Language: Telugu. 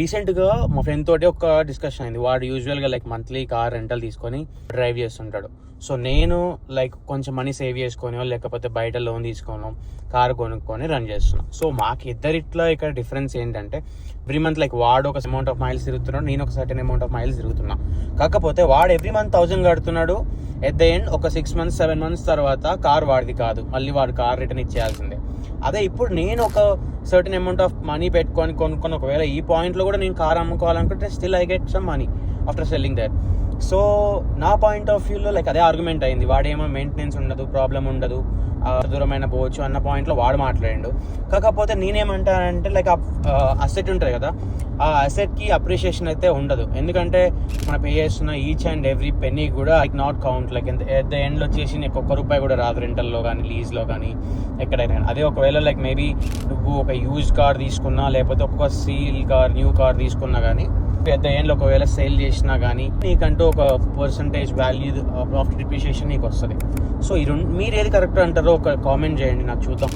రీసెంట్గా మా ఫ్రెండ్ తోటి ఒక డిస్కషన్ అయింది. వాడు యూజువల్గా లైక్ మంత్లీ కార్ రెంటల్ తీసుకొని డ్రైవ్ చేస్తుంటాడు. సో నేను లైక్ కొంచెం మనీ సేవ్ చేసుకొని లేకపోతే బయట లోన్ తీసుకోను కార్ కొనుక్కొని రన్ చేస్తున్నాను. సో మాకు ఇద్దరిట్లో ఇక్కడ డిఫరెన్స్ ఏంటంటే ఎవ్రీ మంత్ లైక్ వాడు ఒక అమౌంట్ ఆఫ్ మైల్స్ తిరుగుతున్నాడు, నేను ఒక సర్టెన్ అమౌంట్ ఆఫ్ మైల్స్ తిరుగుతున్నా. కాకపోతే వాడు ఎవ్రీ మంత్ 1000 కడుతున్నాడు. ఎట్ ద ఎండ్ ఒక 6 months 7 months తర్వాత కార్ వాడిది కాదు, మళ్ళీ వాడు కార్ రిటర్న్ ఇచ్చేయాల్సిందే. అదే ఇప్పుడు నేను ఒక సర్టెన్ అమౌంట్ ఆఫ్ మనీ పెట్టుకొని కొనుక్కొని ఒకవేళ ఈ పాయింట్లో కూడా నేను కార్ అమ్ముకోవాలనుకుంటే still I get some money after selling that. So నా పాయింట్ ఆఫ్ వ్యూలో లైక్ అదే ఆర్గ్యుమెంట్ అయింది. వాడేమో మెయింటెనెన్స్ ఉండదు, ప్రాబ్లం ఉండదు, దూరమైన పోవచ్చు అన్న పాయింట్లో వాడు మాట్లాడిండు. కాకపోతే నేనేమంటానంటే లైక్ అసెట్ ఉంటుంది కదా, ఆ అసెట్కి అప్రిషియేషన్ అయితే ఉండదు. ఎందుకంటే మనం పే చేస్తున్న ఈచ్ అండ్ ఎవ్రీ పెన్నీ కూడా like not count. Like at the ఎండ్లో వచ్చేసి నీకు ₹1 కూడా రాదు రెంటల్లో కానీ లీజ్లో కానీ ఎక్కడైనా. అదే ఒకవేళ లైక్ మేబీ నువ్వు ఒక యూజ్డ్ కార్ తీసుకున్నా లేకపోతే ఒక సీల్ కార్ న్యూ కార్ తీసుకున్నా కానీ ఎట్ ద ఎండ్లో ఒకవేళ సేల్ చేసినా కానీ నీకంటూ ఒక పర్సంటేజ్ వాల్యూ ఆఫ్ డిప్రిషియేషన్ నీకు వస్తుంది. సో మీరు ఏది కరెక్ట్ అంటారో ఒక కామెంట్ చేయండి, నాకు చూద్దాం.